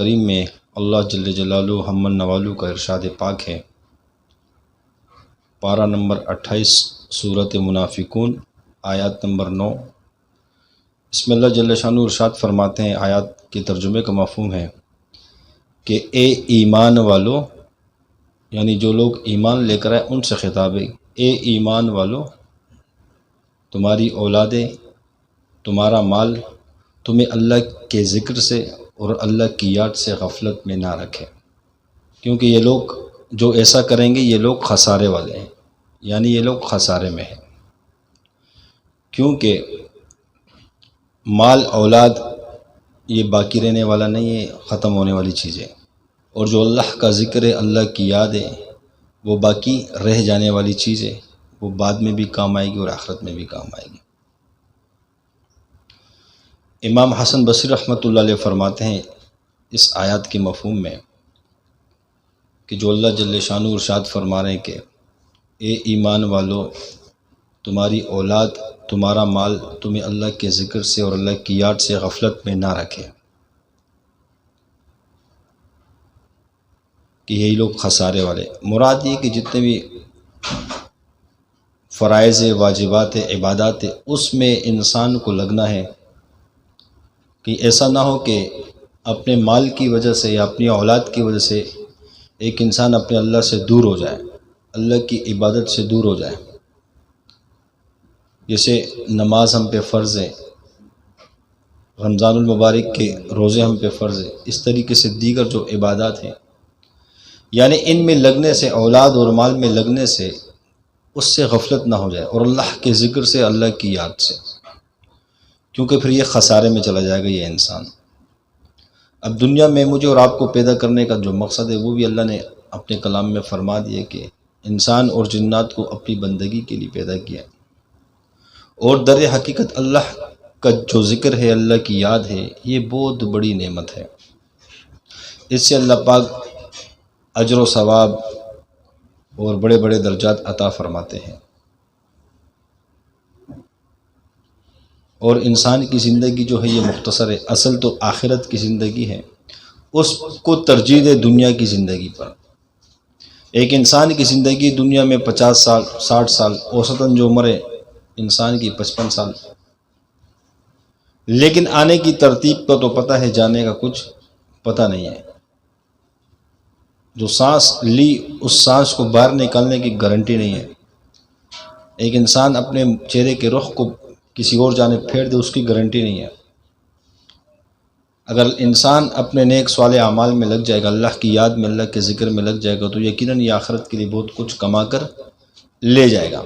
کریم میں اللہ جل جلالہ ہم نوالو کا ارشاد پاک ہے، پارہ نمبر 28 سورۃ منافقون آیات نمبر 9۔ اس میں اللہ جل شانہ ارشاد فرماتے ہیں، آیات کے ترجمے کا مفہوم ہے کہ اے ایمان والو، یعنی جو لوگ ایمان لے کر آئے ان سے خطاب ہے، اے ایمان والو، تمہاری اولادیں، تمہارا مال تمہیں اللہ کے ذکر سے اور اللہ کی یاد سے غفلت میں نہ رکھے، کیونکہ یہ لوگ جو ایسا کریں گے یہ لوگ خسارے والے ہیں، یعنی یہ لوگ خسارے میں ہیں، کیونکہ مال اولاد یہ باقی رہنے والا نہیں ہے، ختم ہونے والی چیز ہے، اور جو اللہ کا ذکر ہے، اللہ کی یاد ہے، وہ باقی رہ جانے والی چیز ہے، وہ بعد میں بھی کام آئے گی اور آخرت میں بھی کام آئے گی۔ امام حسن بصری رحمۃ اللہ علیہ فرماتے ہیں اس آیات کے مفہوم میں کہ جو اللہ جل شانہ ارشاد فرما رہے ہیں کہ اے ایمان والو، تمہاری اولاد، تمہارا مال تمہیں اللہ کے ذکر سے اور اللہ کی یاد سے غفلت میں نہ رکھے، کہ یہی لوگ خسارے والے۔ مراد یہ کہ جتنے بھی فرائض واجبات عبادات اس میں انسان کو لگنا ہے، کہ ایسا نہ ہو کہ اپنے مال کی وجہ سے یا اپنی اولاد کی وجہ سے ایک انسان اپنے اللہ سے دور ہو جائے، اللہ کی عبادت سے دور ہو جائے۔ جیسے نماز ہم پہ فرض ہے، رمضان المبارک کے روزے ہم پہ فرض ہے، اس طریقے سے دیگر جو عبادات ہیں، یعنی ان میں لگنے سے، اولاد اور مال میں لگنے سے اس سے غفلت نہ ہو جائے، اور اللہ کے ذکر سے، اللہ کی یاد سے، کیونکہ پھر یہ خسارے میں چلا جائے گا یہ انسان۔ اب دنیا میں مجھے اور آپ کو پیدا کرنے کا جو مقصد ہے وہ بھی اللہ نے اپنے کلام میں فرما دیا کہ انسان اور جنات کو اپنی بندگی کے لیے پیدا کیا، اور در حقیقت اللہ کا جو ذکر ہے، اللہ کی یاد ہے، یہ بہت بڑی نعمت ہے۔ اس سے اللہ پاک اجر و ثواب اور بڑے بڑے درجات عطا فرماتے ہیں، اور انسان کی زندگی جو ہے یہ مختصر ہے، اصل تو آخرت کی زندگی ہے، اس کو ترجیح دے دنیا کی زندگی پر۔ ایک انسان کی زندگی دنیا میں 50 سال 60 سال، اوسطاً جو عمر ہے انسان کی 55 سال، لیکن آنے کی ترتیب کا تو پتہ ہے، جانے کا کچھ پتہ نہیں ہے۔ جو سانس لی اس سانس کو باہر نکالنے کی گارنٹی نہیں ہے۔ ایک انسان اپنے چہرے کے رخ کو کسی اور جانب پھیر دے، اس کی گارنٹی نہیں ہے۔ اگر انسان اپنے نیک صالح اعمال میں لگ جائے گا، اللہ کی یاد میں، اللہ کے ذکر میں لگ جائے گا، تو یقیناً یہ آخرت کے لیے بہت کچھ کما کر لے جائے گا۔